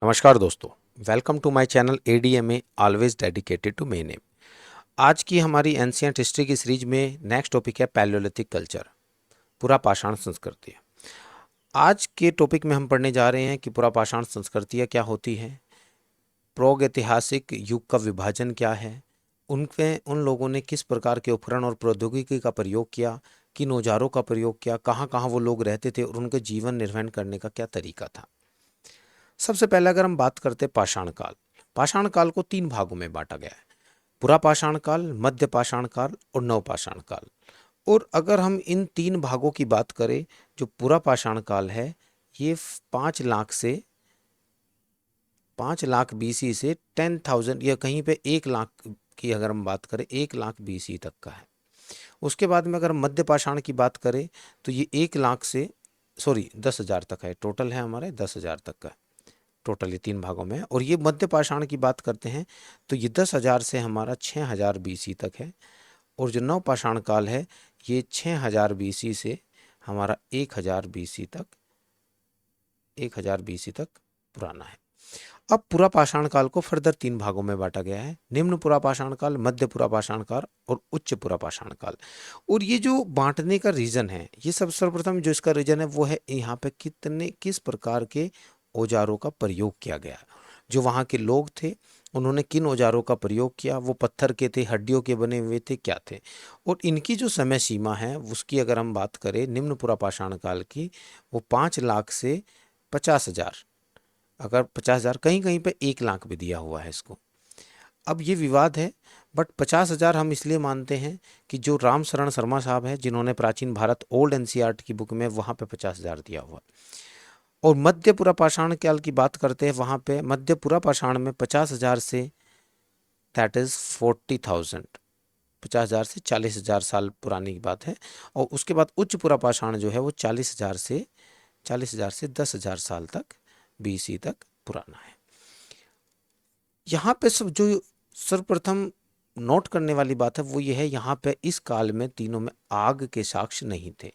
नमस्कार दोस्तों। Welcome to my channel ADMA always dedicated to main aim. आज की हमारी एंशिएंट हिस्ट्री की सीरीज में नेक्स्ट टॉपिक है पैलियोलिथिक कल्चर, पुरापाषाण संस्कृति। आज के टॉपिक में हम पढ़ने जा रहे हैं कि पुरापाषाण संस्कृतियाँ क्या होती हैं, प्रागैतिहासिक युग का विभाजन क्या है, उनमें उन लोगों ने किस प्रकार के उपकरण और प्रौद्योगिकी का प्रयोग किया, किन औजारों का प्रयोग किया, कहाँ कहाँ वो लोग रहते थे और उनके जीवन निर्वहन करने का क्या तरीका था। सबसे पहले अगर हम बात करते पाषाण काल, पाषाण काल को 3 भागों में बांटा गया है, पुरापाषाण काल, मध्य पाषाण काल और नवपाषाण काल। और अगर हम इन 3 भागों की बात करें, जो पुरापाषाण काल है ये 5 लाख बीसी से 10,000 या कहीं पे 1 लाख की अगर हम बात करें 1 लाख बीसी तक का है। उसके बाद में अगर हम मध्य पाषाण की बात करें तो ये 1 लाख से 10,000 तक है, टोटल है हमारे 10,000 तक का, टोटल ये 3 भागों में है। और ये मध्य पाषाण की बात करते हैं तो ये 10,000 से हमारा 6,000 बीसी तक है। और जो नव पाषाण काल है ये 6,000 बीसी से हमारा 1,000 बीसी तक पुराना है। अब पुरापाषाण काल को फर्दर 3 भागों में बांटा गया है, निम्न पुरापाषाण काल, मध्य पुरापाषाण काल और उच्च पुरापाषाण काल। और ये जो बांटने का रीजन है, ये सब सर्वप्रथम जो इसका रीजन है वो है यहाँ पे किस प्रकार के औजारों का प्रयोग किया गया, जो वहाँ के लोग थे उन्होंने किन औजारों का प्रयोग किया, वो पत्थर के थे, हड्डियों के बने हुए थे, क्या थे। और इनकी जो समय सीमा है उसकी अगर हम बात करें निम्न पुरापाषाण काल की, वो 5 लाख से 50,000, अगर 50,000 कहीं कहीं पे 1 लाख भी दिया हुआ है इसको। अब ये विवाद है, बट 50,000 हम इसलिए मानते हैं कि जो राम शरण शर्मा साहब हैं जिन्होंने प्राचीन भारत ओल्ड एनसीईआरटी की बुक में वहाँ पे 50,000 दिया हुआ। और मध्य पुरापाषाण काल की बात करते हैं, वहाँ पे मध्य पुरापाषाण में 50,000 से दैट इज 40,000, 50,000 से 40,000 साल पुरानी की बात है। और उसके बाद उच्च पुरापाषाण जो है वो 40,000 से 10,000 साल तक बीसी तक पुराना है। यहाँ पे सब जो सर्वप्रथम नोट करने वाली बात है वो ये है, यहाँ पे इस काल में तीनों में आग के साक्ष्य नहीं थे,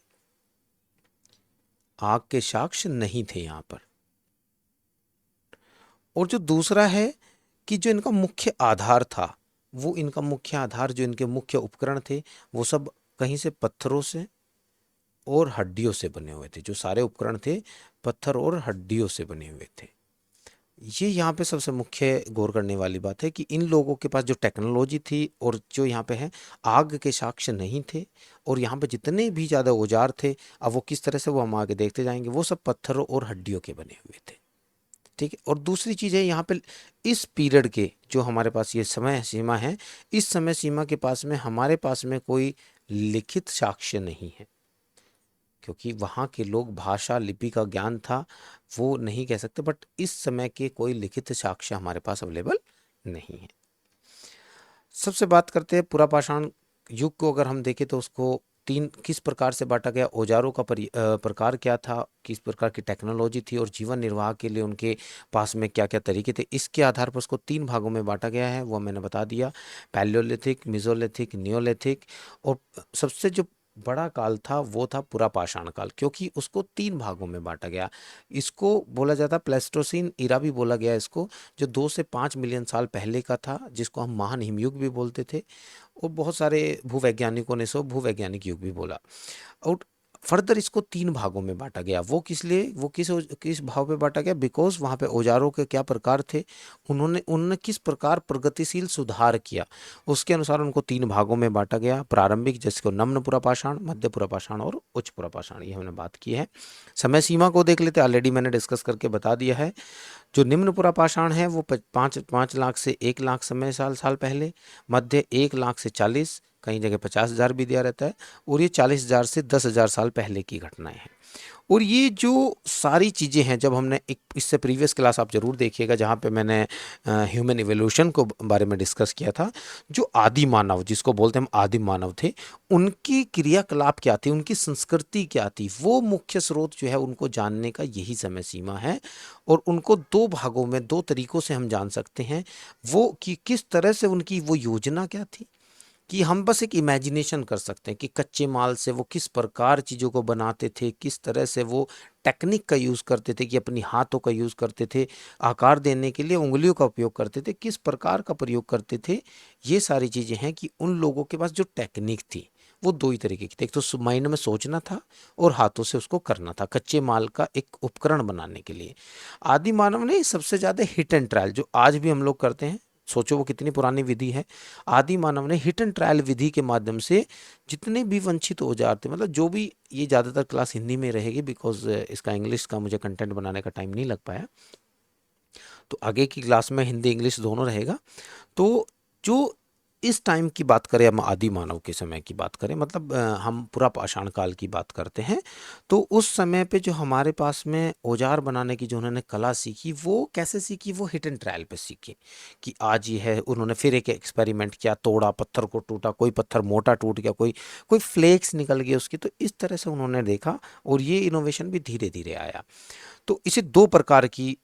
आग के साक्ष्य नहीं थे यहाँ पर। और जो दूसरा है कि जो इनका मुख्य आधार था, वो इनका मुख्य आधार जो इनके मुख्य उपकरण थे वो सब कहीं से पत्थरों से और हड्डियों से बने हुए थे। जो सारे उपकरण थे पत्थर और हड्डियों से बने हुए थे। ये यहाँ पे सबसे मुख्य गौर करने वाली बात है कि इन लोगों के पास जो टेक्नोलॉजी थी और जो यहाँ पे है आग के साक्ष्य नहीं थे। और यहाँ पे जितने भी ज़्यादा औजार थे, अब वो किस तरह से वो हम आगे देखते जाएंगे, वो सब पत्थरों और हड्डियों के बने हुए थे। ठीक है। और दूसरी चीज़ है यहाँ पे इस पीरियड के जो हमारे पास ये समय सीमा है, इस समय सीमा के पास में हमारे पास में कोई लिखित साक्ष्य नहीं है, क्योंकि वहाँ के लोग भाषा लिपि का ज्ञान था वो नहीं कह सकते, बट इस समय के कोई लिखित साक्ष्य हमारे पास अवेलेबल नहीं है। सबसे बात करते हैं पुरापाषाण युग को, अगर हम देखें तो उसको 3 किस प्रकार से बांटा गया, औजारों का प्रकार क्या था, किस प्रकार की टेक्नोलॉजी थी और जीवन निर्वाह के लिए उनके पास में क्या क्या तरीके थे, इसके आधार पर उसको 3 भागों में बांटा गया है, वो मैंने बता दिया, पैलियोलिथिक, मिजोलिथिक, नियोलिथिक। और सबसे जो बड़ा काल था वो था पुरापाषाण काल, क्योंकि उसको 3 भागों में बांटा गया। इसको बोला जाता प्लेस्टोसीन इरा भी बोला गया इसको, जो 2 से 5 मिलियन साल पहले का था, जिसको हम महान हिमयुग भी बोलते थे। और बहुत सारे भूवैज्ञानिकों ने इसको भूवैज्ञानिक युग भी बोला। और फर्दर इसको 3 भागों में बांटा गया। वो किस लिए, वो किस भाव पे बांटा गया, बिकॉज वहाँ पे औजारों के क्या प्रकार थे, उन्होंने उन्होंने किस प्रकार प्रगतिशील सुधार किया, उसके अनुसार उनको 3 भागों में बांटा गया। प्रारंभिक जिसको नम्न पुरापाषाण, मध्य पुरापाषाण और उच्च पुरापाषाण, ये हमने बात की है। समय सीमा को देख लेते, ऑलरेडी मैंने डिस्कस करके बता दिया है। जो निम्न पुरापाषाण है वो 5 लाख से 1 लाख समय साल पहले, मध्य 1 लाख से 40, कई जगह 50,000 भी दिया रहता है, और ये 40,000 से 10,000 साल पहले की घटनाएं हैं। और ये जो सारी चीज़ें हैं, जब हमने एक इससे प्रीवियस क्लास आप ज़रूर देखिएगा जहाँ पे मैंने ह्यूमन इवोल्यूशन को बारे में डिस्कस किया था, जो आदि मानव जिसको बोलते हैं हम आदिम मानव थे, उनकी क्रियाकलाप क्या थी, उनकी संस्कृति क्या थी, वो मुख्य स्रोत जो है उनको जानने का यही समय सीमा है। और उनको 2 भागों में 2 तरीकों से हम जान सकते हैं, वो कि किस तरह से उनकी वो योजना क्या थी, कि हम बस एक इमेजिनेशन कर सकते हैं कि कच्चे माल से वो किस प्रकार चीज़ों को बनाते थे, किस तरह से वो टेक्निक का यूज़ करते थे, कि अपनी हाथों का यूज़ करते थे, आकार देने के लिए उंगलियों का उपयोग करते थे, किस प्रकार का प्रयोग करते थे। ये सारी चीज़ें हैं कि उन लोगों के पास जो टेक्निक थी वो दो ही तरीके की थी। एक तो माइंड में सोचना था और हाथों से उसको करना था, कच्चे माल का एक उपकरण बनाने के लिए। आदि मानव ने सबसे ज़्यादा हिट एंड ट्रायल जो आज भी हम लोग करते हैं, सोचो वो कितनी पुरानी विधि है। आदि मानव ने हिट एंड ट्रायल विधि के माध्यम से जितने भी वंचित औजार थे, मतलब जो भी, ये ज़्यादातर क्लास हिंदी में रहेगी बिकॉज इसका इंग्लिश का मुझे कंटेंट बनाने का टाइम नहीं लग पाया, तो आगे की क्लास में हिंदी इंग्लिश दोनों रहेगा। तो जो इस टाइम की बात करें, हम आदि मानव के समय की बात करें, मतलब हम पूरा पाषाण काल की बात करते हैं, तो उस समय पे जो हमारे पास में औजार बनाने की जो उन्होंने कला सीखी, वो कैसे सीखी, वो हिट एंड ट्रायल पे सीखी। कि आज ये है, उन्होंने फिर एक एक्सपेरिमेंट किया, तोड़ा, पत्थर को टूटा, कोई पत्थर मोटा टूट गया, कोई कोई फ्लेक्स निकल गए उसकी, तो इस तरह से उन्होंने देखा और ये इनोवेशन भी धीरे धीरे आया। तो इसे दो प्रकार की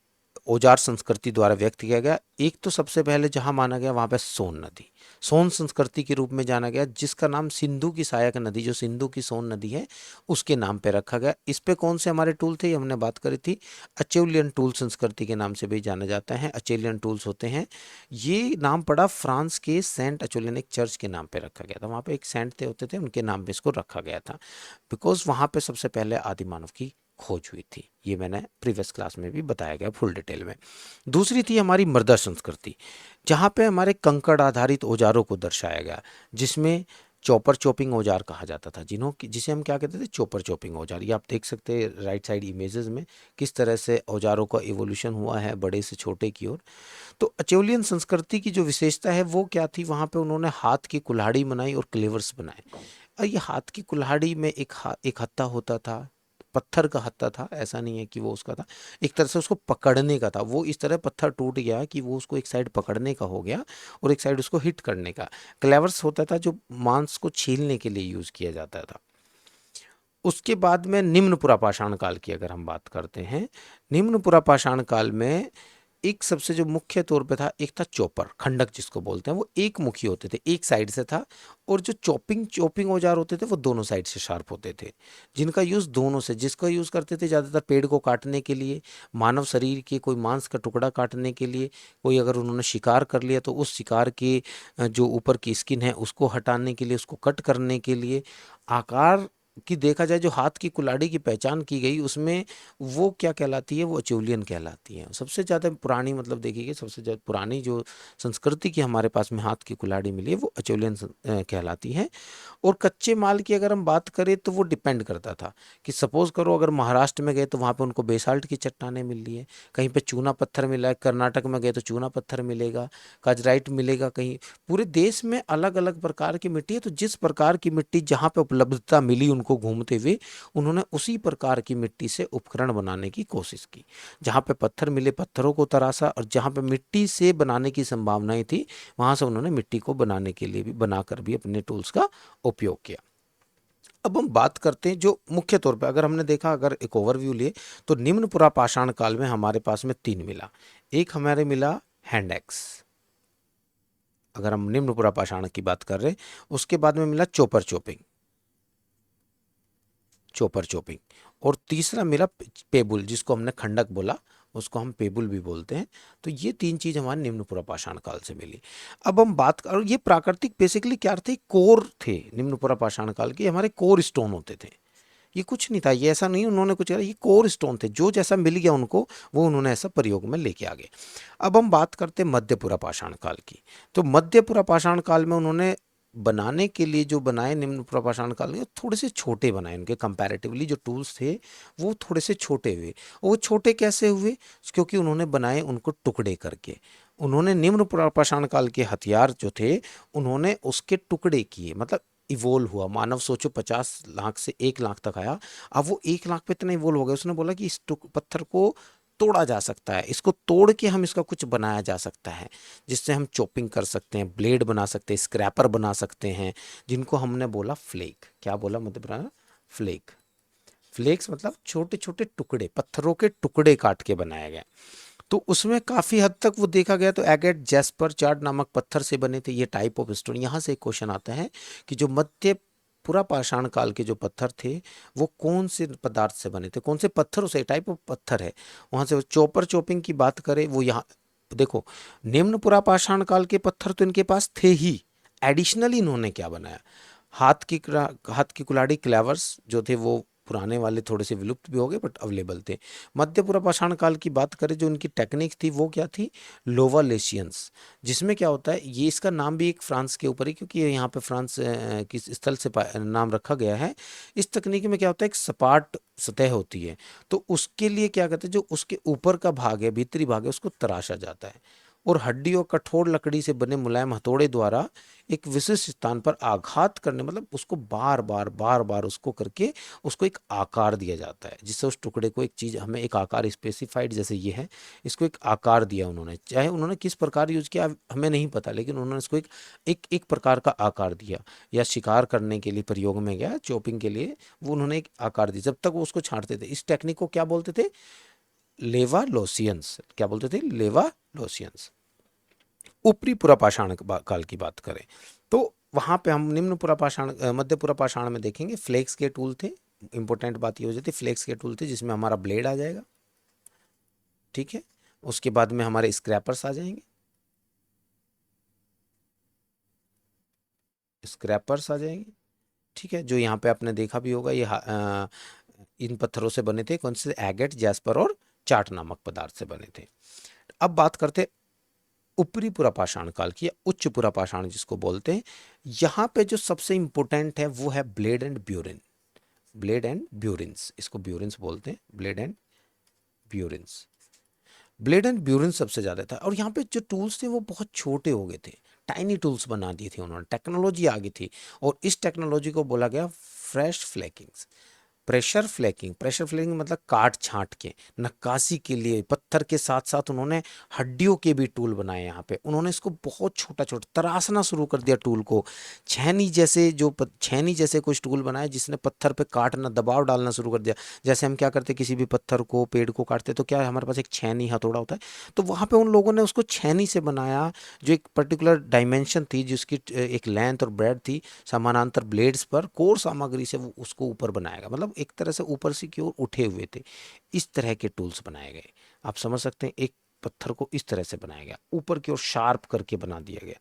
औजार संस्कृति द्वारा व्यक्त किया गया। एक तो सबसे पहले जहां माना गया वहां पे सोन नदी, सोन संस्कृति के रूप में जाना गया, जिसका नाम सिंधु की सहायक नदी, जो सिंधु की सोन नदी है, उसके नाम पे रखा गया। इस पे कौन से हमारे टूल थे, ये हमने बात करी थी, अचेलियन टूल संस्कृति के नाम से भी जाना जाता है। अचेलियन टूल्स होते हैं, ये नाम पड़ा फ्रांस के सेंट अचोलियन एक चर्च के नाम पे रखा गया था। वहाँ पे एक सेंट थे होते थे, उनके नाम पे इसको रखा गया था, बिकॉज वहाँ पे सबसे पहले आदि मानव की खोज हुई थी। ये मैंने प्रीवियस क्लास में भी बताया गया फुल डिटेल में। दूसरी थी हमारी मृदा संस्कृति, जहाँ पे हमारे कंकड़ आधारित औजारों को दर्शाया गया, जिसमें चॉपर चॉपिंग औजार कहा जाता था, जिसे हम क्या कहते थे, चॉपर चॉपिंग औजार। ये आप देख सकते हैं राइट साइड इमेजेस में किस तरह से औजारों का इवोल्यूशन हुआ है बड़े से छोटे की ओर। तो अचोलियन संस्कृति की जो विशेषता है वो क्या थी, वहाँ पे उन्होंने हाथ की कुल्हाड़ी बनाई और क्लेवर्स बनाए। और ये हाथ की कुल्हाड़ी में एक हत्था होता था, पत्थर का हत्था था, ऐसा नहीं है कि वो उसका था, एक तरह से उसको पकड़ने का था। वो इस तरह पत्थर टूट गया कि वो उसको एक साइड पकड़ने का हो गया और एक साइड उसको हिट करने का। क्लेवर्स होता था जो मांस को छीलने के लिए यूज किया जाता था। उसके बाद में निम्न पुरापाषाण काल की अगर हम बात करते हैं, निम्न पुरापाषाण काल में एक सबसे जो मुख्य तौर पे था, एक था चॉपर, खंडक जिसको बोलते हैं, वो एक मुखी होते थे, एक साइड से था। और जो चॉपिंग चॉपिंग औजार होते थे वो दोनों साइड से शार्प होते थे, जिनका यूज़ दोनों से, जिसका यूज़ करते थे ज़्यादातर पेड़ को काटने के लिए, मानव शरीर के कोई मांस का टुकड़ा काटने के लिए, कोई अगर उन्होंने शिकार कर लिया तो उस शिकार के जो ऊपर की स्किन है उसको हटाने के लिए, उसको कट करने के लिए। आकार की देखा जाए, जो हाथ की कुल्हाड़ी की पहचान की गई उसमें वो क्या कहलाती है, वो अचोलियन कहलाती है। सबसे ज़्यादा पुरानी, मतलब देखिए सबसे ज़्यादा पुरानी जो संस्कृति की हमारे पास में हाथ की कुल्हाड़ी मिली है वो अचोलियन कहलाती है। और कच्चे माल की अगर हम बात करें तो वो डिपेंड करता था कि सपोज करो अगर महाराष्ट्र में गए तो वहाँ पे उनको बेसाल्ट की चट्टानें मिल रही है, कहीं पे चूना पत्थर मिला है, कर्नाटक में गए तो चूना पत्थर मिलेगा, काजराइट मिलेगा, कहीं पूरे देश में अलग अलग प्रकार की मिट्टी है। तो जिस प्रकार की मिट्टी जहाँ पे उपलब्धता मिली उनको घूमते हुए, उन्होंने उसी प्रकार की मिट्टी से उपकरण बनाने की कोशिश की। जहाँ पे पत्थर मिले पत्थरों को तराशा, और जहाँ पे मिट्टी से बनाने की संभावनाएं थी वहाँ से उन्होंने मिट्टी को बनाने के लिए भी, बनाकर भी अपने टूल्स का उपयोग किया। अब हम बात करते हैं जो मुख्य तौर पे, अगर हमने देखा, अगर एक ओवरव्यू लिए तो निम्न पुरापाषाण काल में हमारे पास में तीन मिला। एक हमारे मिला हैंड एक्स, अगर हम निम्न पुरापाषाण की बात कर रहे हैं। उसके बाद में मिला चोपर चोपिंग, चोपर चोपिंग। और तीसरा मिला पेबुल, जिसको हमने खंडक बोला, उसको हम पेबुल भी बोलते हैं। तो ये तीन चीज हमारे निम्न पुरापाषाण काल से मिली। अब हम बात कर, ये प्राकृतिक बेसिकली क्या थे, कोर थे निम्न पुरापाषाण काल के, हमारे कोर स्टोन होते थे। ये कुछ नहीं था, ये ऐसा नहीं उन्होंने कुछ करा, ये कोर स्टोन थे, जो जैसा मिल गया उनको वो उन्होंने ऐसा प्रयोग में लेके आ गए। अब हम बात करते हैं मध्यपुरा पाषाण काल की। तो मध्यपुरा पाषाण काल में उन्होंने बनाने के लिए जो बनाए निम्न पुरापाषाण काल में, थोड़े से छोटे बनाए, उनके कंपैरेटिवली जो टूल्स थे वो थोड़े से छोटे हुए। वो छोटे कैसे हुए, क्योंकि उन्होंने बनाए उनको टुकड़े करके। उन्होंने निम्न पुरापाषाण काल के हथियार जो थे उन्होंने उसके टुकड़े किए, मतलब इवोल्व हुआ। मानव सोचो 50 लाख से 1 लाख तक आया, अब वो 1 लाख पे इतना इवोल्व हो गया, उसने बोला कि इस पत्थर को तोड़ा जा सकता है, इसको तोड़ के हम इसका कुछ बनाया जा सकता है, जिससे हम चॉपिंग कर सकते हैं, ब्लेड बना सकते हैं, स्क्रैपर बना सकते हैं, जिनको हमने बोला फ्लेक। क्या बोला, मतलब फ्लेक। फ्लेक्स मतलब छोटे छोटे टुकड़े, पत्थरों के टुकड़े काट के बनाया गया। तो उसमें काफी हद तक वो देखा गया, तो एगेट, जैस्पर, चार्ड नामक पत्थर से बने थे ये टाइप ऑफ स्टोन। यहाँ से एक क्वेश्चन आता है कि जो मध्य पूरा पाषाण काल के जो पत्थर थे वो कौन से पदार्थ से बने थे, कौन से पत्थरों से, टाइप ऑफ पत्थर है वहां से। चॉपर चॉपिंग की बात करें, वो यहाँ देखो, निम्न पुरा पाषाण काल के पत्थर तो इनके पास थे ही, एडिशनली इन्होंने क्या बनाया, हाथ की कुल्हाड़ी, क्लेवर्स जो थे वो पुराने वाले थोड़े से विलुप्त भी हो गए बट अवेलेबल थे। मध्यपुरा पाषाण काल की बात करें, जो इनकी टेक्निक थी वो क्या थी, लोवालेशियंस, जिसमें क्या होता है, ये इसका नाम भी एक फ्रांस के ऊपर ही, क्योंकि ये यहाँ पे फ्रांस किस स्थल से नाम रखा गया है। इस तकनीक में क्या होता है, एक सपाट सतह होती है, तो उसके लिए क्या कहते हैं, जो उसके ऊपर का भाग है, भीतरी भाग है, उसको तराशा जाता है और हड्डी और कठोर लकड़ी से बने मुलायम हथौड़े द्वारा एक विशिष्ट स्थान पर आघात करने, मतलब उसको बार बार उसको करके उसको एक आकार दिया जाता है, जिससे उस टुकड़े को एक चीज, हमें एक आकार स्पेसिफाइड, जैसे ये है, इसको एक आकार दिया उन्होंने, चाहे उन्होंने किस प्रकार यूज किया हमें नहीं पता, लेकिन उन्होंने इसको एक प्रकार का आकार दिया, या शिकार करने के लिए प्रयोग में गया, चॉपिंग के लिए वो उन्होंने एक आकार दिया, जब तक वो उसको छांटते थे। इस टेक्निक को क्या बोलते थे, लेवालोसियंस, क्या बोलते थे, लेवालोसियंस। ऊपरी पुरापाषाण काल की बात करें तो वहां पे हम निम्न पुरापाषाण, मध्य पुरापाषाण में देखेंगे फ्लेक्स के टूल थे। इंपॉर्टेंट बात ये हो जाती है, फ्लेक्स के टूल थे जिसमें हमारा ब्लेड आ जाएगा, ठीक है। उसके बाद में हमारे स्क्रैपर्स आ जाएंगे, स्क्रैपर्स आ जाएंगे, ठीक है, जो यहाँ पे आपने देखा भी होगा, ये इन पत्थरों से बने थे, कौन से, एगेट, जैस्पर और चार्ट नामक पदार्थ से बने थे। अब बात करते ऊपरी पुरापाषाण काल की, या उच्च पुरापाषाण जिसको बोलते हैं। यहाँ पे जो सबसे इंपॉर्टेंट है वो है blade and burin, blade and burins, इसको ब्यूरिन्स बोलते हैं, blade and burins. Blade and burin सबसे ज्यादा था, और यहाँ पे जो टूल्स थे वो बहुत छोटे हो गए थे, टाइनी टूल्स बना दिए थे उन्होंने, टेक्नोलॉजी आ गई थी, और इस टेक्नोलॉजी को बोला गया fresh flakings. Pressure flaking, pressure flaking मतलब काट छांट के नक्काशी के लिए, पत्थर के साथ साथ उन्होंने हड्डियों के भी टूल बनाए। यहाँ पे उन्होंने इसको बहुत छोटा छोटा तराशना शुरू कर दिया टूल को, छेनी जैसे, छेनी जैसे कुछ टूल बनाए जिसने पत्थर पे काटना, दबाव डालना शुरू कर दिया। जैसे हम क्या करते, किसी भी पत्थर को, पेड़ को काटते तो क्या है, हमारे पास एक छेनी हथौड़ा होता है, तो वहाँ पे उन लोगों ने उसको छेनी से बनाया, जो एक पर्टिकुलर डायमेंशन थी, जिसकी एक लेंथ और ब्रेड थी, समानांतर ब्लेड्स पर कोर सामग्री से वो उसको ऊपर बनाएगा, मतलब एक तरह से ऊपर से की ओर उठे हुए थे। इस तरह के टूल्स बनाए गए, आप समझ सकते हैं, एक पत्थर को इस तरह से बनाया गया, ऊपर की ओर शार्प करके बना दिया गया,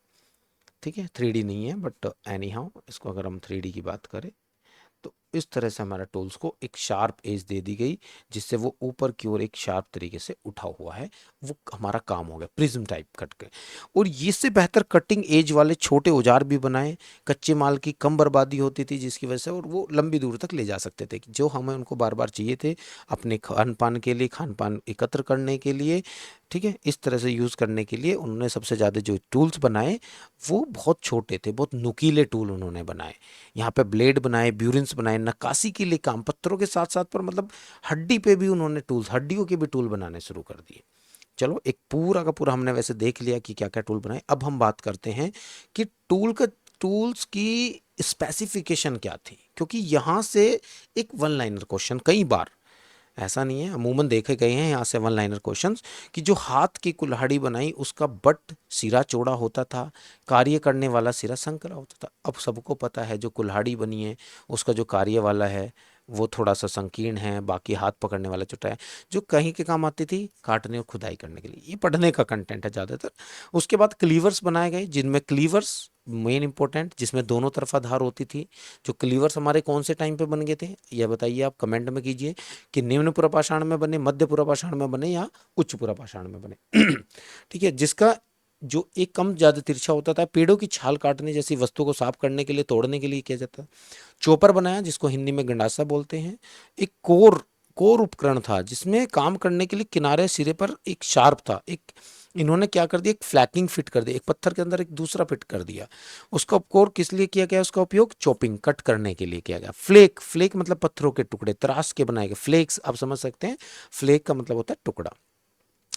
ठीक है। 3D नहीं है बट एनी हाउ, इसको अगर हम 3D की बात करें तो इस तरह से हमारा टूल्स को एक शार्प एज दे दी गई, जिससे वो ऊपर की ओर एक शार्प तरीके से उठा हुआ है, वो हमारा काम हो गया, प्रिज्म टाइप कट के। और इससे बेहतर कटिंग एज वाले छोटे औजार भी बनाए, कच्चे माल की कम बर्बादी होती थी जिसकी वजह से, और वो लंबी दूर तक ले जा सकते थे, जो हमें उनको बार बार चाहिए थे अपने खान पान के लिए, खान पान एकत्र करने के लिए, ठीक है। इस तरह से यूज़ करने के लिए उन्होंने सबसे ज़्यादा जो टूल्स बनाए वो बहुत छोटे थे, बहुत नुकीले टूल उन्होंने बनाए। यहाँ पे ब्लेड बनाए, ब्यूरिन्स बनाए, नक्काशी के लिए काम, पत्थरों के साथ साथ पर मतलब हड्डी पे भी उन्होंने टूल्स, हड्डियों के भी टूल बनाने शुरू कर दिए। चलो, एक पूरा का पूरा हमने वैसे देख लिया कि क्या क्या टूल बनाए। अब हम बात करते हैं कि टूल्स की स्पेसिफिकेशन क्या थी, क्योंकि यहाँ से एक वन लाइनर क्वेश्चन कई बार, ऐसा नहीं है, अमूमन देखे गए हैं यहाँ से वन लाइनर क्वेश्चंस, कि जो हाथ की कुल्हाड़ी बनाई उसका बट सिरा चौड़ा होता था, कार्य करने वाला सिरा संकरा होता था। अब सबको पता है जो कुल्हाड़ी बनी है उसका जो कार्य वाला है वो थोड़ा सा संकीर्ण है, बाकी हाथ पकड़ने वाला छोटा है, जो कहीं के काम आती थी, काटने और खुदाई करने के लिए। ये पढ़ने का कंटेंट है ज़्यादातर। उसके बाद क्लीवर्स बनाए गए, जिनमें क्लीवर्स मेन इंपॉर्टेंट, जिसमें दोनों तरफा धार होती थी। जो क्लीवर्स हमारे कौन से टाइम पे बन गए थे, यह बताइए आप कमेंट में कीजिए, कि निम्न पुरापाषाण में बने, मध्य पुरापाषाण में बने, या उच्च पुरापाषाण में बने। ठीक है, जिसका जो एक कम ज्यादा तिरछा होता था, पेड़ों की छाल काटने जैसी वस्तु को साफ करने के लिए, तोड़ने के लिए किया जाता है। चोपर बनाया, जिसको हिंदी में गंडासा बोलते हैं। एक कोर उपकरण था, जिसमें काम करने के लिए किनारे सिरे पर एक शार्प था, एक इन्होंने क्या कर दिया, एक फ्लैकिंग फिट कर दिया, एक पत्थर के अंदर एक दूसरा फिट कर दिया। उसका कोर किस लिए किया गया, उसका उपयोग चॉपिंग, कट करने के लिए किया गया। फ्लेक मतलब पत्थरों के टुकड़े तराश के बनाए गए, फ्लेक्स आप समझ सकते हैं, फ्लेक का मतलब होता है टुकड़ा।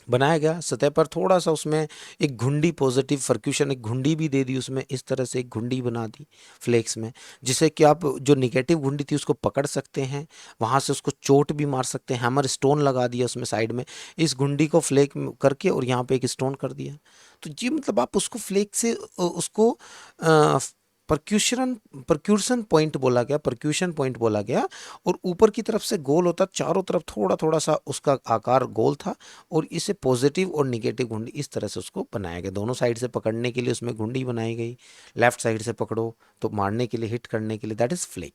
बनाया गया, सतह पर थोड़ा सा उसमें एक घुंडी, पॉजिटिव परक्यूशन, एक घुंडी भी दे दी उसमें, इस तरह से एक घुंडी बना दी फ्लेक्स में, जिससे कि आप जो निगेटिव घुंडी थी उसको पकड़ सकते हैं, वहाँ से उसको चोट भी मार सकते हैं। हैमर स्टोन लगा दिया उसमें साइड में, इस घुंडी को फ्लेक करके और यहाँ पे एक स्टोन कर दिया। तो जी मतलब आप उसको फ्लेक से उसको परक्यूशन परक्यूशन पॉइंट बोला गया, परक्यूशन पॉइंट बोला गया। और ऊपर की तरफ से गोल होता, चारों तरफ थोड़ा थोड़ा सा उसका आकार गोल था, और इसे पॉजिटिव और निगेटिव घुंडी इस तरह से उसको बनाया गया। दोनों साइड से पकड़ने के लिए उसमें घुंडी बनाई गई, लेफ्ट साइड से पकड़ो तो मारने के लिए, हिट करने के लिए, दैट इज फ्लेक।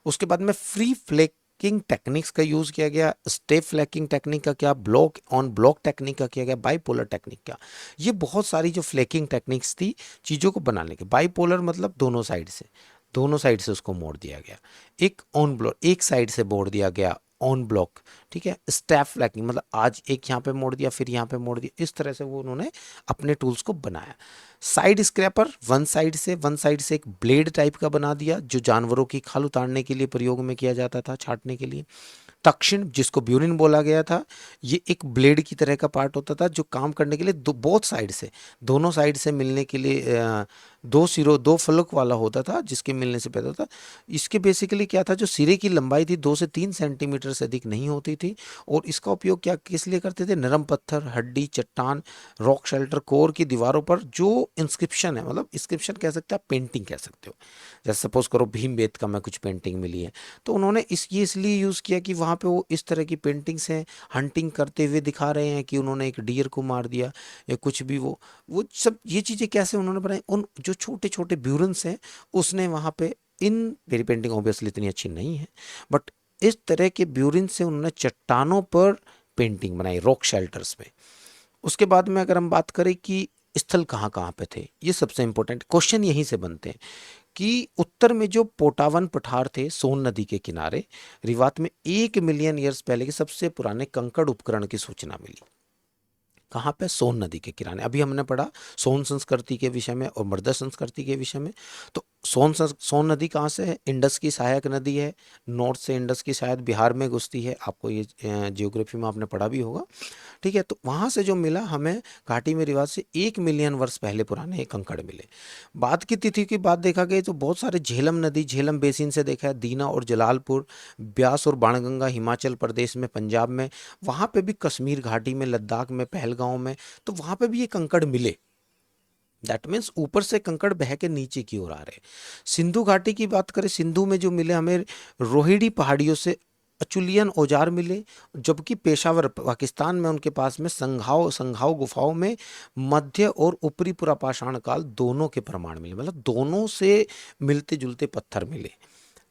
उसके बाद में फ्री फ्लेकिंग टेक्निक्स का यूज किया गया, स्टेप फ्लेकिंग टेक्निक का क्या, ब्लॉक ऑन ब्लॉक टेक्निक का किया गया, बाइपोलर टेक्निक का। ये बहुत सारी जो फ्लेकिंग टेक्निक्स थी चीजों को बनाने के। बाइपोलर मतलब दोनों साइड से, दोनों साइड से उसको मोड़ दिया गया। एक ऑन ब्लॉक, एक साइड से मोड़ दिया गया ऑन ब्लॉक, ठीक है। स्टेप फ्लैकिंग मतलब आज एक यहाँ पे मोड़ दिया, फिर यहाँ पे मोड़ दिया, इस तरह से वो उन्होंने अपने टूल्स को बनाया। साइड स्क्रैपर, वन साइड से एक ब्लेड टाइप का बना दिया, जो जानवरों की खाल उतारने के लिए प्रयोग में किया जाता था, छांटने के लिए। तक्षण, जिसको ब्यूरिन बोला गया था, ये एक ब्लेड की तरह का पार्ट होता था जो काम करने के लिए बोथ साइड से, दोनों साइड से मिलने के लिए दो सिरों, दो फलक वाला होता था, जिसके मिलने से पैदा होता। इसके बेसिकली क्या था, जो सिरे की लंबाई थी 2 से 3 सेंटीमीटर से अधिक नहीं होती थी, और इसका उपयोग क्या किस लिए करते थे, नरम पत्थर, हड्डी, चट्टान, रॉक शेल्टर, कोर की दीवारों पर जो इंस्क्रिप्शन है, मतलब इंस्क्रिप्शन कह सकते हैं, आप पेंटिंग कह सकते हो। जैसे सपोज करो भीमबेटका में कुछ पेंटिंग मिली है, तो उन्होंने ये इसलिए यूज़ किया कि वहाँ पे वो इस तरह की पेंटिंग्स हैं, हंटिंग करते हुए दिखा रहे हैं कि उन्होंने एक डियर को मार दिया या कुछ भी। वो सब ये चीज़ें कैसे उन्होंने बनाई, उन जो छोटे छोटे ब्यूरन्स हैं उसने वहाँ पे, इन मेरी पेंटिंग ऑब्वियसली इतनी अच्छी नहीं है, बट इस तरह के ब्यूरिन से उन्होंने चट्टानों पर पेंटिंग बनाई, रॉक शेल्टर्स पे। उसके बाद में अगर हम बात करें कि स्थल कहाँ कहाँ पे थे, ये सबसे इंपॉर्टेंट क्वेश्चन यहीं से बनते हैं कि उत्तर में जो पोटावन पठार थे सोन नदी के किनारे, रिवात में 1 मिलियन ईयर्स पहले के सबसे पुराने कंकड़ उपकरण की सूचना मिली। कहाँ पे, सोन नदी के किनारे। अभी हमने पढ़ा सोन संस्कृति के विषय में और मृदा संस्कृति के विषय में। तो सोन नदी कहाँ से है, इंडस की सहायक नदी है, नॉर्थ से इंडस की शायद बिहार में घुसती है, आपको ये जियोग्राफी में आपने पढ़ा भी होगा, ठीक है। तो वहाँ से जो मिला हमें घाटी में रिवाज से 1 मिलियन वर्ष पहले पुराने कंकड़ मिले। बाद की तिथि की बात देखा गई तो बहुत सारे, झेलम नदी, झेलम बेसिन से देखा है, दीना और जलालपुर, ब्यास और बाणगंगा हिमाचल प्रदेश में, पंजाब में, वहाँ पे भी कश्मीर घाटी में, लद्दाख में, पहलगांव में, तो वहाँ पे भी ये कंकड़ मिले। दैट मीन्स ऊपर से कंकड़ बह के नीचे की ओर आ रहे। सिंधु घाटी की बात करें, सिंधु में जो मिले हमें रोहिड़ी पहाड़ियों से अचुलियन औजार मिले, जबकि पेशावर पाकिस्तान में उनके पास में संघाव संघाव गुफाओं में मध्य और ऊपरी पुरापाषाण काल दोनों के प्रमाण मिले, मतलब दोनों से मिलते जुलते पत्थर मिले।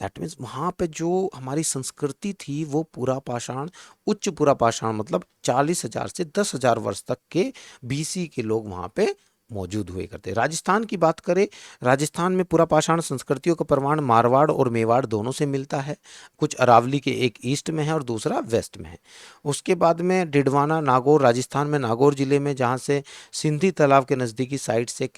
दैट मीन्स वहाँ पे जो हमारी संस्कृति थी वो पुरापाषाण, उच्च पुरापाषाण मतलब 40,000 से 10,000 वर्ष तक के बीसी के लोग वहाँ पे मौजूद हुए करते। राजस्थान की बात करें, राजस्थान में पुरापाषाण संस्कृतियों का प्रमाण मारवाड़ और मेवाड़ दोनों से मिलता है। कुछ अरावली के, एक ईस्ट में है और दूसरा वेस्ट में है। उसके बाद में डिडवाना, नागौर, राजस्थान में नागौर जिले में, जहाँ से सिंधी तालाब के नज़दीकी साइट से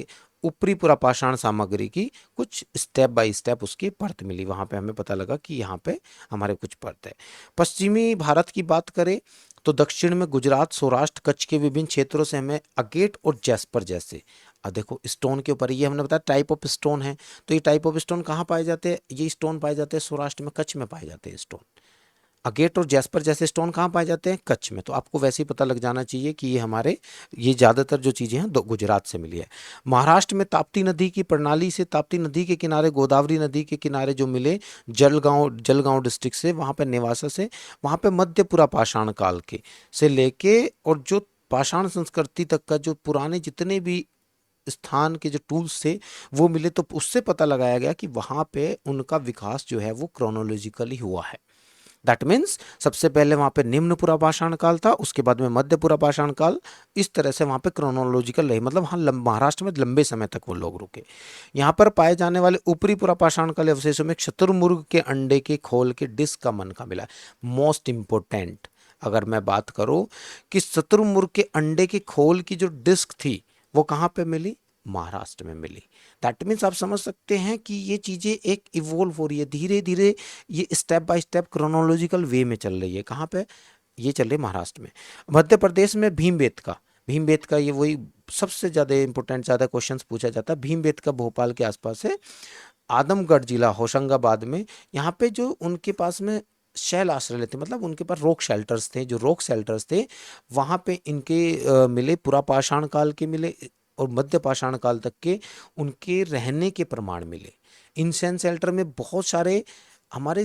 ऊपरी पुरापाषाण सामग्री की कुछ स्टेप बाय स्टेप उसकी परत मिली। वहाँ पे हमें पता लगा कि यहाँ पे हमारे कुछ परत है। पश्चिमी भारत की बात करें तो दक्षिण में गुजरात, सौराष्ट्र, कच्छ के विभिन्न क्षेत्रों से हमें अगेट और जैस्पर जैसे, देखो स्टोन के ऊपर ये हमने बताया टाइप ऑफ स्टोन है, तो ये टाइप ऑफ स्टोन कहाँ पाए जाते हैं, ये स्टोन पाए जाते हैं सौराष्ट्र में, कच्छ में पाए जाते हैं स्टोन। अगेट और जैस्पर जैसे स्टोन कहाँ पाए जाते हैं, कच्छ में। तो आपको वैसे ही पता लग जाना चाहिए कि ये हमारे, ये ज़्यादातर जो चीज़ें हैं गुजरात से मिली है। महाराष्ट्र में ताप्ती नदी की प्रणाली से, ताप्ती नदी के किनारे, गोदावरी नदी के किनारे जो मिले, जलगांव डिस्ट्रिक्ट से, वहाँ पे नेवासा से, वहाँ पे मध्य पुरापाषाण काल के से लेके और जो पाषाण संस्कृति तक का जो पुराने जितने भी स्थान के जो टूल्स थे वो मिले, तो उससे पता लगाया गया कि वहाँ पे उनका विकास जो है वो क्रोनोलॉजिकली हुआ है। दैट मीन्स सबसे पहले वहां पे निम्न पुरापाषाण काल था, उसके बाद में मध्य पुरापाषाण काल, इस तरह से वहां पे क्रोनोलॉजिकल रही, मतलब हाँ महाराष्ट्र में लंबे समय तक वो लोग रुके। यहाँ पर पाए जाने वाले ऊपरी पुरापाषाण काल अवशेषों में शतुरमुर्ग के अंडे के खोल के डिस्क का मन का मिला। मोस्ट इंपोर्टेंट अगर मैं बात करूं कि शतुरमुर्ग के अंडे के खोल की जो डिस्क थी वो कहाँ पे मिली, महाराष्ट्र में मिली। दैट मीन्स आप समझ सकते हैं कि ये चीज़ें एक इवोल्व हो रही है धीरे धीरे, ये स्टेप बाय स्टेप क्रोनोलॉजिकल वे में चल रही है। कहाँ पे, ये चल रही महाराष्ट्र में। मध्य प्रदेश में भीमबेटका, भीमबेटका ये वही सबसे ज़्यादा इंपॉर्टेंट, ज़्यादा क्वेश्चंस पूछा जाता है। भीमबेटका भोपाल के आसपास है। आदमगढ़ जिला होशंगाबाद में, यहाँ पे जो उनके पास में शैल आश्रय थे, मतलब उनके पास रॉक शेल्टर्स थे, जो रॉक शेल्टर्स थे वहाँ पे इनके मिले, पुरापाषाण काल के मिले और मध्य पाषाण काल तक के उनके रहने के प्रमाण मिले। इंसेंस शेल्टर में बहुत सारे हमारे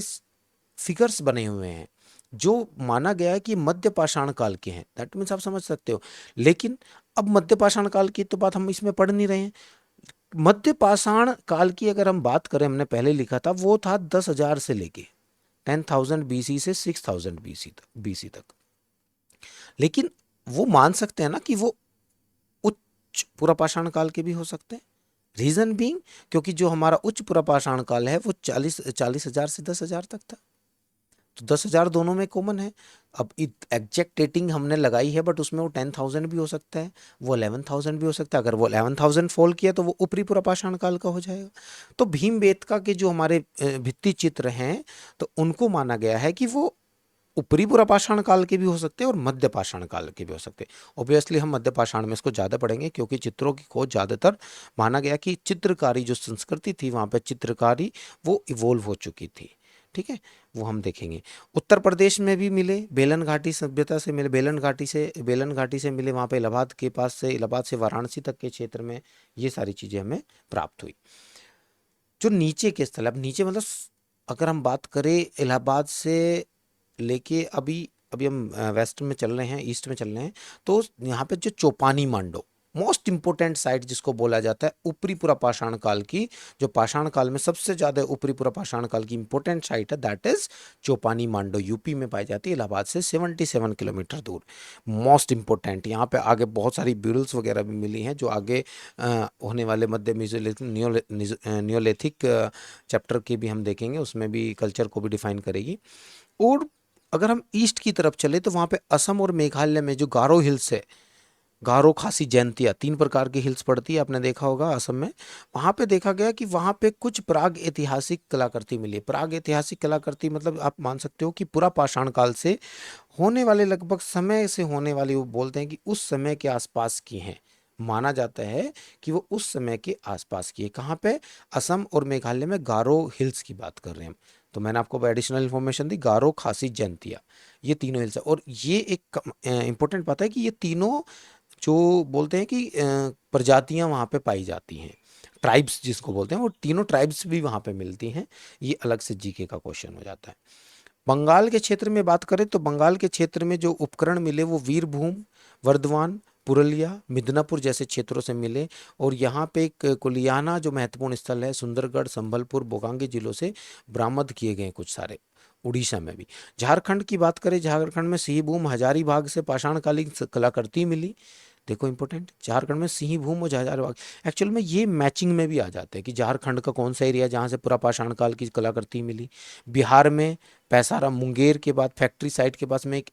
फिगर्स बने हुए हैं जो माना गया है कि मध्य पाषाण काल के हैं। दैट मीन्स आप समझ सकते हो। लेकिन अब मध्य पाषाण काल की तो बात हम इसमें पढ़ नहीं रहे हैं। मध्य पाषाण काल की अगर हम बात करें, हमने पहले लिखा था वो था 10,000 से लेके 10,000 BC से 6,000 BC तक। लेकिन वो मान सकते हैं ना कि वो उच्च पुरापाषाण काल के भी हो सकते हैं। रीजन बीइंग, क्योंकि जो हमारा उच्च पुरापाषाण काल है वो 40,000 से 10,000 तक था, तो 10,000 दोनों में कॉमन है। अब एग्जैक्ट डेटिंग हमने लगाई है, बट उसमें वो 10,000 भी हो सकता है, वो 11,000 भी हो सकता है। अगर वो 11,000 फॉल किया तो वो ऊपरी पुरापाषाण काल का हो जाएगा। तो भीमबेटका के जो हमारे भित्ति चित्र हैं, तो उनको माना गया है कि वो ऊपरी पुरापाषाण काल के भी हो सकते हैं और मध्य पाषाण काल के भी हो सकते हैं। ऑब्वियसली हम मध्य पाषाण में इसको ज़्यादा पढ़ेंगे, क्योंकि चित्रों की खोज ज़्यादातर माना गया कि चित्रकारी जो संस्कृति थी वहाँ पे चित्रकारी वो इवोल्व हो चुकी थी। ठीक है, वो हम देखेंगे। उत्तर प्रदेश में भी मिले, बेलन घाटी सभ्यता से मिले, बेलन घाटी से मिले, वहाँ पे इलाहाबाद के पास से, इलाहाबाद से वाराणसी तक के क्षेत्र में ये सारी चीज़ें हमें प्राप्त हुई। जो नीचे के स्थल, अब नीचे मतलब अगर हम बात करें इलाहाबाद से लेके अभी अभी हम वेस्ट में चल रहे हैं, ईस्ट में चल रहे हैं, तो यहाँ पे जो चौपानी मांडो मोस्ट इंपोर्टेंट साइट जिसको बोला जाता है ऊपरी पुरापाषाण काल की, जो पाषाण काल में सबसे ज्यादा ऊपरी पुरापाषाण काल की इंपोर्टेंट साइट है, दैट इज चौपानी मांडो, यूपी में पाई जाती है, इलाहाबाद से 77 किलोमीटर दूर। मोस्ट इंपोर्टेंट, यहाँ पे आगे बहुत सारी ब्यूरल्स वगैरह भी मिली हैं जो आगे होने वाले मध्य नियोलिथिक चैप्टर के भी हम देखेंगे, उसमें भी कल्चर को भी डिफाइन करेगी। और अगर हम ईस्ट की तरफ चले तो वहाँ पे असम और मेघालय में जो गारो हिल्स है, गारो, खासी, जैंतिया, 3 प्रकार की हिल्स पड़ती है, आपने देखा होगा असम में। वहाँ पे देखा गया कि वहाँ पे कुछ प्राग ऐतिहासिक कलाकृति मिली। प्राग ऐतिहासिक कलाकृति मतलब आप मान सकते हो कि पूरा पाषाण काल से होने वाले, लगभग समय से होने वाली, वो बोलते हैं कि उस समय के आसपास की हैं, माना जाता है कि वो उस समय के आसपास की है। कहाँ पे? असम और मेघालय में गारो हिल्स की बात कर रहे हैं हम। तो मैंने आपको एडिशनल इन्फॉर्मेशन दी, गारो, खासी, जैंतिया, ये तीनों हिल्स है। और ये एक इंपॉर्टेंट बात है कि ये तीनों जो बोलते हैं कि प्रजातियां वहाँ पे पाई जाती हैं, ट्राइब्स जिसको बोलते हैं, वो तीनों ट्राइब्स भी वहाँ पे मिलती हैं। ये अलग से जीके का क्वेश्चन हो जाता है। बंगाल के क्षेत्र में बात करें तो बंगाल के क्षेत्र में जो उपकरण मिले वो वीरभूम, वर्धमान, पुरुलिया, मिदनापुर जैसे क्षेत्रों से मिले। और यहाँ पे एक कुलियाना जो महत्वपूर्ण स्थल है, सुंदरगढ़, संबलपुर, बोकांगी जिलों से बरामद किए गए कुछ सारे। उड़ीसा में भी। झारखंड की बात करें, झारखंड में सिंहभूम, हजारीबाग से पाषाणकालीन कलाकृति मिली। देखो इंपॉर्टेंट, झारखंड में सिंहभूम और हजारीबाग, एक्चुअल में ये मैचिंग में भी आ जाते हैं कि झारखंड का कौन सा एरिया जहाँ से पूरा पाषाण काल की कलाकृति मिली। बिहार में पैसारा, मुंगेर के बाद फैक्ट्री साइट के पास में एक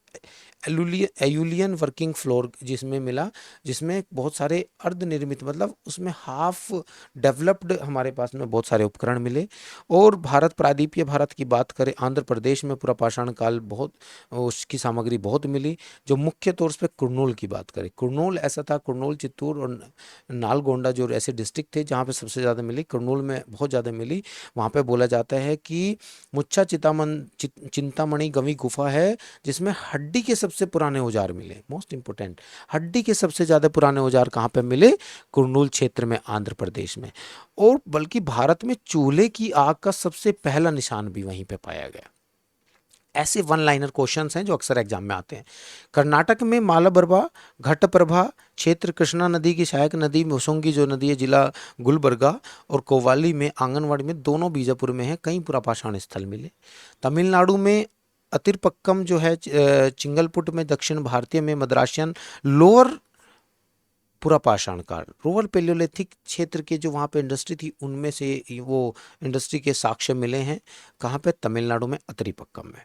एयुलियन वर्किंग फ्लोर जिसमें मिला, जिसमें बहुत सारे अर्धनिर्मित, मतलब उसमें हाफ डेवलप्ड हमारे पास में बहुत सारे उपकरण मिले। और भारत, प्रायद्वीपीय भारत की बात करें, आंध्र प्रदेश में पूरा पाषाण काल बहुत, उसकी सामग्री बहुत मिली। जो मुख्य तौर पर कुरनूल की बात करें, कुरनूल ऐसा था, कुरनूल, चित्तूर और नालगोंडा जो ऐसे डिस्ट्रिक्ट थे जहाँ पे सबसे ज़्यादा मिली, कुरनूल में बहुत ज़्यादा मिली। वहाँ पे बोला जाता है कि मुच्छा चिंतामणि गवी गुफा है जिसमें हड्डी के सबसे पुराने औजार मिले। मोस्ट इंपोर्टेंट, हड्डी के सबसे ज्यादा पुराने औजार कहाँ पे मिले? कुरनूल क्षेत्र में, आंध्र प्रदेश में। और बल्कि भारत में चूल्हे की आग का सबसे पहला निशान भी वहीं पे पाया गया। ऐसे वन लाइनर क्वेश्चंस हैं जो अक्सर एग्जाम में आते हैं। कर्नाटक में मालाप्रभा, घटप्रभा क्षेत्र, कृष्णा नदी की सहायक नदी, मुसोंगी जो नदी है जिला गुलबर्गा, और कोवाली में, आंगनवाड़ी में, दोनों बीजापुर में है, कई पुरापाषाण स्थल मिले। तमिलनाडु में अतिरपक्कम जो है, चिंगलपुट में, दक्षिण भारतीय में मद्रासियन लोअर पुरापाषाण काल, रोवर पेलियोलिथिक क्षेत्र के जो वहाँ पे इंडस्ट्री थी उनमें से वो इंडस्ट्री के साक्ष्य मिले हैं। कहाँ पे? तमिलनाडु में, अतरीपक्कम में।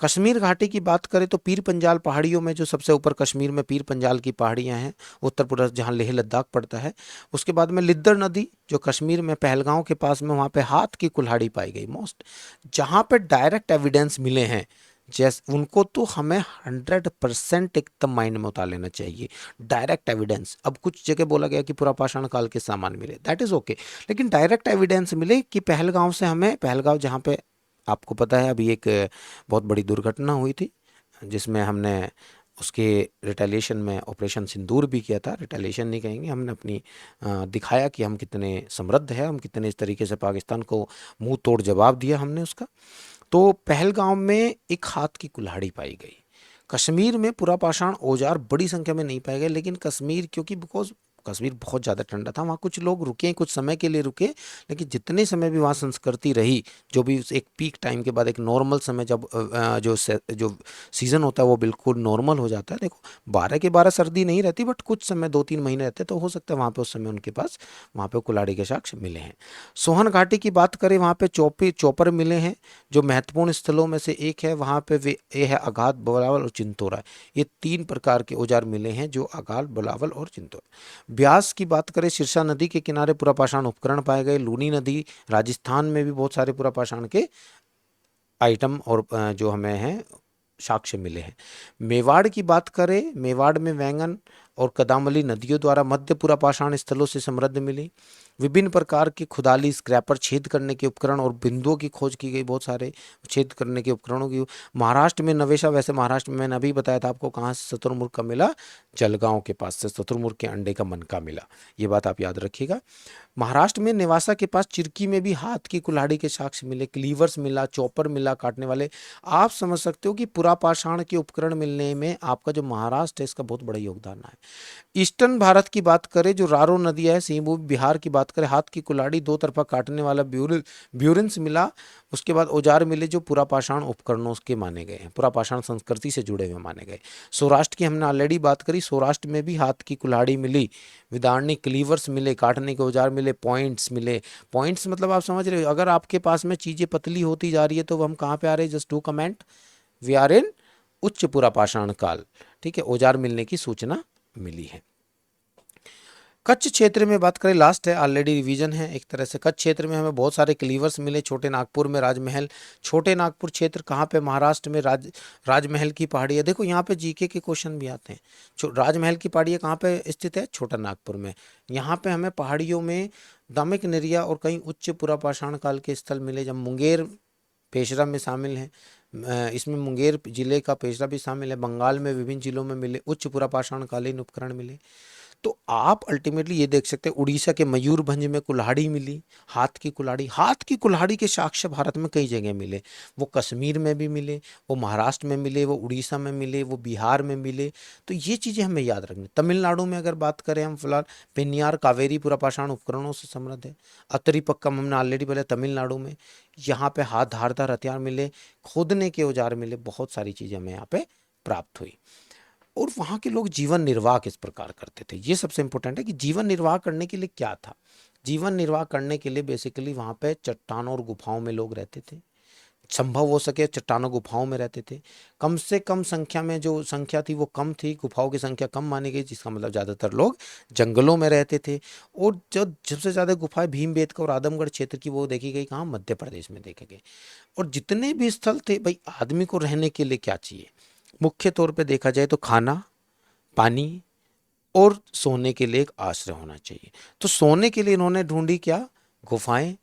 कश्मीर घाटी की बात करें तो पीर पंजाल पहाड़ियों में, जो सबसे ऊपर कश्मीर में पीर पंजाल की पहाड़ियां हैं, उत्तर प्रदेश जहाँ लेह लद्दाख पड़ता है। उसके बाद में लिद्दर नदी जो कश्मीर में पहलगांव के पास में, वहाँ पे हाथ की कुल्हाड़ी पाई गई। मोस्ट, जहाँ पे डायरेक्ट एविडेंस मिले हैं, जैसे उनको तो हमें 100% एकदम माइंड में उतार लेना चाहिए, डायरेक्ट एविडेंस। अब कुछ जगह बोला गया कि पुरापाषाण काल के सामान मिले, दैट इज ओके, लेकिन डायरेक्ट एविडेंस मिले कि पहलगांव से हमें, पहलगांव जहाँ पे आपको पता है अभी एक बहुत बड़ी दुर्घटना हुई थी, जिसमें हमने उसके रिटेलिएशन में ऑपरेशन सिंदूर भी किया था। रिटेलिएशन नहीं कहेंगे, हमने अपनी दिखाया कि हम कितने समृद्ध हैं, हम कितने इस तरीके से पाकिस्तान को मुंह तोड़ जवाब दिया हमने उसका। तो पहलगाम में एक हाथ की कुल्हाड़ी पाई गई। कश्मीर में पुरापाषाण औजार बड़ी संख्या में नहीं पाए गए, लेकिन कश्मीर क्योंकि बिकॉज कश्मीर बहुत ज़्यादा ठंडा था, वहाँ कुछ लोग रुके, कुछ समय के लिए रुके, लेकिन जितने समय भी वहाँ संस्कृति रही, जो भी एक पीक टाइम के बाद एक नॉर्मल समय जब जो सीज़न होता है वो बिल्कुल नॉर्मल हो जाता है। देखो 12 के 12 सर्दी नहीं रहती, बट कुछ समय 2-3 महीने रहते, तो हो सकता है वहाँ पे उस समय उनके पास वहाँ पे कुल्हाड़ी के साक्ष्य मिले हैं। सोहन घाटी की बात करें, वहाँ पे चौपर मिले हैं, जो महत्वपूर्ण स्थलों में से एक है। वहाँ पे ये है अगाध, बिलावल और चिंतोरा, ये 3 प्रकार के औजार मिले हैं, जो अगाध, बिलावल और चिंतोरा। ब्यास की बात करें, सिरसा नदी के किनारे पुरापाषाण उपकरण पाए गए। लूनी नदी, राजस्थान में भी बहुत सारे पुरापाषाण के आइटम और जो हमें हैं साक्ष्य मिले हैं। मेवाड़ की बात करें, मेवाड़ में वैंगन और कदामली नदियों द्वारा मध्य पुरापाषाण स्थलों से समृद्ध मिली। विभिन्न प्रकार की खुदाली, स्क्रैपर, छेद करने के उपकरण और बिंदुओं की खोज की गई, बहुत सारे छेद करने के उपकरणों की। महाराष्ट्र में नवेशा, वैसे महाराष्ट्र में मैंने अभी बताया था आपको कहाँ से शुतुरमुर्ग का मिला, जलगांव के पास से शुतुरमुर्ग के अंडे का मनका मिला, ये बात आप याद रखिएगा। महाराष्ट्र में नेवासा के पास चिरकी में भी हाथ की कुल्हाड़ी के साक्ष्य मिले, क्लीवर्स मिला, चॉपर मिला काटने वाले। आप समझ सकते हो कि पुरापाषाण के उपकरण मिलने में आपका जो महाराष्ट्र है इसका बहुत बड़ा योगदान है। ईस्टर्न भारत की बात करें, जो रारो नदी है, सिंहभूम बिहार की बात करें, हाथ की कुल्हाड़ी, दो तरफा काटने वाला ब्यूरिन्स मिला। उसके बाद औजार मिले जो पुरापाषाण उपकरणों के माने गए हैं, पुरापाषाण संस्कृति से जुड़े हुए माने गए। सौराष्ट्र की हमने ऑलरेडी बात करी, सौराष्ट्र में भी हाथ की कुल्हाड़ी मिली, विदारणी, क्लीवर्स मिले, काटने के औजार मिले, पॉइंट्स मिले। पॉइंट्स मतलब आप समझ रहे हो, अगर आपके पास में चीजें पतली होती जा रही है तो हम कहाँ पे आ रहे हैं, just to comment, we are in उच्च पुरापाषाण काल। ठीक है, औजार मिलने की सूचना मिली है। कच्छ क्षेत्र में बात करें, लास्ट है, ऑलरेडी रिवीजन है एक तरह से। कच्छ क्षेत्र में हमें बहुत सारे क्लीवर्स मिले। छोटे नागपुर में राजमहल, छोटे नागपुर क्षेत्र कहाँ पे, महाराष्ट्र में राजमहल की पहाड़ी है। देखो यहाँ पे जीके के क्वेश्चन भी आते हैं। राजमहल की पहाड़ी कहाँ पे स्थित है, छोटा नागपुर में। यहाँ पे हमें पहाड़ियों में दामिक निर्या और कई उच्च पुरापाषाण काल के स्थल मिले। जब मुंगेर पेशरा में शामिल है, इसमें मुंगेर जिले का पेशरा भी शामिल है। बंगाल में विभिन्न जिलों में मिले उच्च पुरापाषाण कालीन उपकरण मिले। तो आप अल्टीमेटली ये देख सकते हैं, उड़ीसा के मयूरभंज में कुल्हाड़ी मिली, हाथ की कुल्हाड़ी। हाथ की कुल्हाड़ी के साक्ष्य भारत में कई जगह मिले, वो कश्मीर में भी मिले, वो महाराष्ट्र में मिले, वो उड़ीसा में मिले, वो बिहार में मिले। तो ये चीज़ें हमें याद रखनी। तमिलनाडु में अगर बात करें हम, फिलहाल पेन्नियार कावेरी पुरापाषाण उपकरणों से समृद्ध है। अतरीपक्कम हमने ऑलरेडी बोला तमिलनाडु में, यहाँ पे हाथ धारदार हथियार मिले, खोदने के औजार मिले, बहुत सारी चीज़ें हमें यहाँ पे प्राप्त हुई। और वहाँ के लोग जीवन निर्वाह किस प्रकार करते थे, ये सबसे इंपॉर्टेंट है कि जीवन निर्वाह करने के लिए क्या था। जीवन निर्वाह करने के लिए बेसिकली वहाँ पे चट्टानों और गुफाओं में लोग रहते थे, संभव हो सके चट्टानों गुफाओं में रहते थे। कम से कम संख्या में जो संख्या थी वो कम थी, गुफाओं की संख्या कम मानी गई, जिसका मतलब ज़्यादातर लोग जंगलों में रहते थे। और जो सबसे ज़्यादा गुफाएं भीमबेटका और आदमगढ़ क्षेत्र की वो देखी गई कहाँ, मध्य प्रदेश में देखे गए। और जितने भी स्थल थे, भाई आदमी को रहने के लिए क्या चाहिए, मुख्य तौर पे देखा जाए तो खाना, पानी और सोने के लिए एक आश्रय होना चाहिए। तो सोने के लिए इन्होंने ढूंढी क्या, गुफाएं।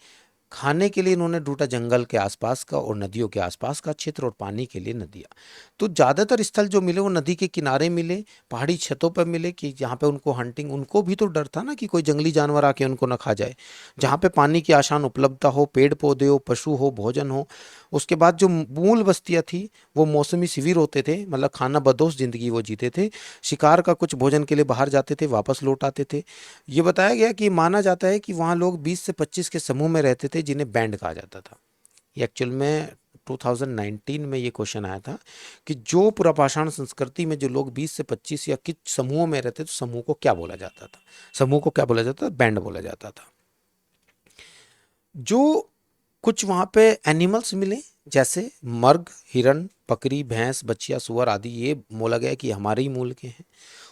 खाने के लिए इन्होंने ढूंढा जंगल के आसपास का और नदियों के आसपास का क्षेत्र, और पानी के लिए नदियाँ। तो ज़्यादातर स्थल जो मिले वो नदी के किनारे मिले, पहाड़ी छतों पर मिले, कि जहाँ पे उनको हंटिंग, उनको भी तो डर था ना कि कोई जंगली जानवर आके उनको ना खा जाए। जहाँ पे पानी की आसान उपलब्धता हो, पेड़ पौधे हो, पशु हो, भोजन हो। उसके बाद जो मूल बस्तियाँ थी वो मौसमी शिविर होते थे, मतलब खाना बदोश जिंदगी वो जीते थे। शिकार का कुछ भोजन के लिए बाहर जाते थे, वापस लौट आते थे। ये बताया गया कि माना जाता है कि वहाँ लोग 20 से 25 के समूह में रहते थे, जिन्हें बैंड कहा जाता था। ये एक्चुअल में 2019 में ये क्वेश्चन आया था कि जो पुरापाषाण संस्कृति में जो लोग 20 से 25 या किस समूहों में रहते तो समूह को क्या बोला जाता था, समूह को क्या बोला जाता था, बैंड बोला जाता था। जो कुछ वहाँ पे एनिमल्स मिले, जैसे मर्ग, हिरण, बकरी, भैंस, बछिया, सुअर आदि, ये बोला गया कि हमारे ही मूल के हैं।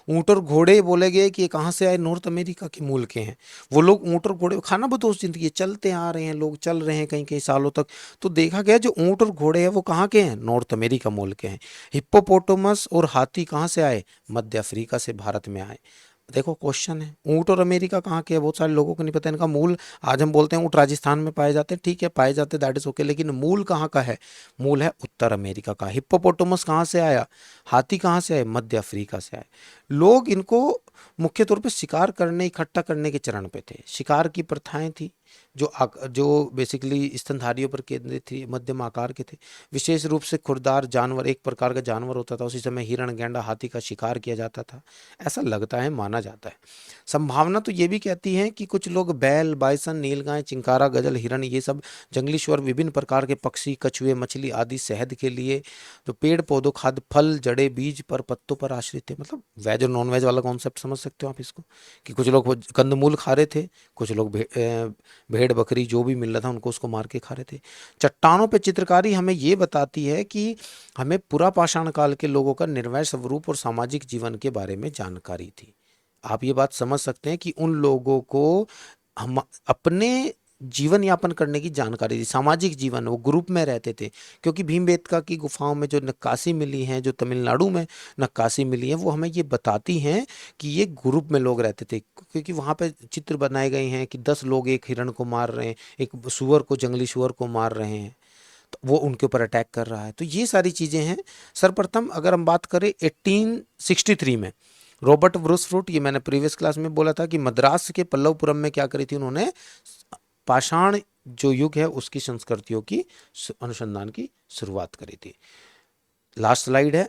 ऊँट और घोड़े बोले गए कि ये कहाँ से आए, नॉर्थ अमेरिका के मूल के हैं। वो लोग ऊँट और घोड़े खाना बदोश जिंदगी चलते आ रहे हैं, लोग चल रहे हैं कई कई सालों तक। तो देखा गया जो ऊँट और घोड़े हैं वो कहाँ के हैं, नॉर्थ अमेरिका मूल के हैं। हिप्पोपोटामस और हाथी कहाँ से आए, मध्य अफ्रीका से भारत में आए। देखो क्वेश्चन है, ऊँट और अमेरिका कहाँ के हैं, बहुत सारे लोगों को नहीं पता इनका मूल। आज हम बोलते हैं ऊँट राजस्थान में पाए जाते हैं, ठीक है पाए जाते, दैट इज ओके, लेकिन मूल कहाँ का है, मूल है उत्तर अमेरिका का। हिप्पोपोटामस कहाँ से आया, हाथी कहाँ से आए, मध्य अफ्रीका से आए। लोग इनको मुख्य तौर पे शिकार करने, इकट्ठा करने के चरण पे थे। शिकार की प्रथाएं थी जो बेसिकली स्तनधारियों पर केंद्रित थी, मध्यम आकार के थे। विशेष रूप से खुरदार जानवर, एक प्रकार का जानवर होता था उसी समय हिरण, गैंडा, हाथी का शिकार किया जाता था, ऐसा लगता है, माना जाता है। संभावना तो ये भी कहती है कि कुछ लोग बैल, बाइसन, नीलगाय, चिंकारा, गजल, हिरण, ये सब जंगली सुअर, विभिन्न प्रकार के पक्षी, कछुए, मछली आदि शहद के लिए जो पेड़ पौधों, खाद्य, फल, जड़े, बीज पर, पत्तों पर आश्रित थे। मतलब वेज और नॉन वेज वाला कॉन्सेप्ट समझ सकते हो आप इसको, कि कुछ लोग वो कंदमूल खा रहे थे, कुछ लोग भेड़ बकरी जो भी मिल रहा था उनको उसको मार के खा रहे थे। चट्टानों पे चित्रकारी हमें ये बताती है कि हमें पुरा पाषाण काल के लोगों का निर्वैर स्वरूप और सामाजिक जीवन के बारे में जानकारी थी। आप ये बात समझ सकते हैं कि उन लोगों को हम अपने जीवन यापन करने की जानकारी थी, सामाजिक जीवन, वो ग्रुप में रहते थे। क्योंकि भीमबेटका की गुफाओं में जो नक्काशी मिली है, जो तमिलनाडु में नक्काशी मिली है, वो हमें ये बताती हैं कि ये ग्रुप में लोग रहते थे। क्योंकि वहाँ पे चित्र बनाए गए हैं कि 10 लोग एक हिरण को मार रहे हैं, एक सुअर को, जंगली सुअर को मार रहे हैं, तो वो उनके ऊपर अटैक कर रहा है। तो ये सारी चीज़ें हैं। सर्वप्रथम अगर हम बात करें 1863 में रॉबर्ट ब्रूसफ्रूट, ये मैंने प्रीवियस क्लास में बोला था कि मद्रास के पल्लवपुरम में क्या करी थी उन्होंने, पाषाण जो युग है उसकी संस्कृतियों की अनुसंधान की शुरुआत करी थी। लास्ट स्लाइड है।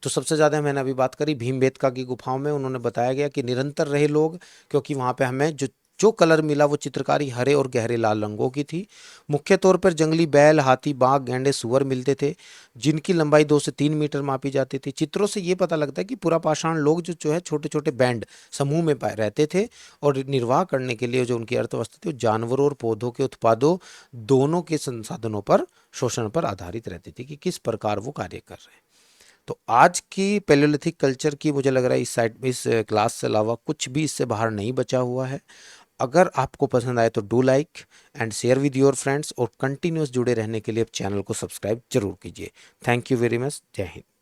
तो सबसे ज़्यादा मैंने अभी बात करी भीमबेटका की गुफाओं में, उन्होंने बताया गया कि निरंतर रहे लोग, क्योंकि वहाँ पे हमें जो जो कलर मिला वो चित्रकारी हरे और गहरे लाल रंगों की थी। मुख्य तौर पर जंगली बैल, हाथी, बाघ, गैंडे, सुअर मिलते थे, जिनकी लंबाई 2 से 3 मीटर मापी जाती थी। चित्रों से ये पता लगता है कि पुरा पाषाण लोग जो है छोटे छोटे बैंड समूह में रहते थे, और निर्वाह करने के लिए जो उनकी अर्थव्यवस्था थी वो जानवरों और पौधों के उत्पादों दोनों के संसाधनों पर, शोषण पर आधारित रहती थी, कि किस प्रकार वो कार्य कर रहे हैं। तो आज की पैलियोलिथिक कल्चर की मुझे लग रहा है इस क्लास से अलावा कुछ भी इससे बाहर नहीं बचा हुआ है। अगर आपको पसंद आए तो do like and share with your friends, और कंटिन्यूस जुड़े रहने के लिए चैनल को सब्सक्राइब जरूर कीजिए। Thank you very much. जय हिंद।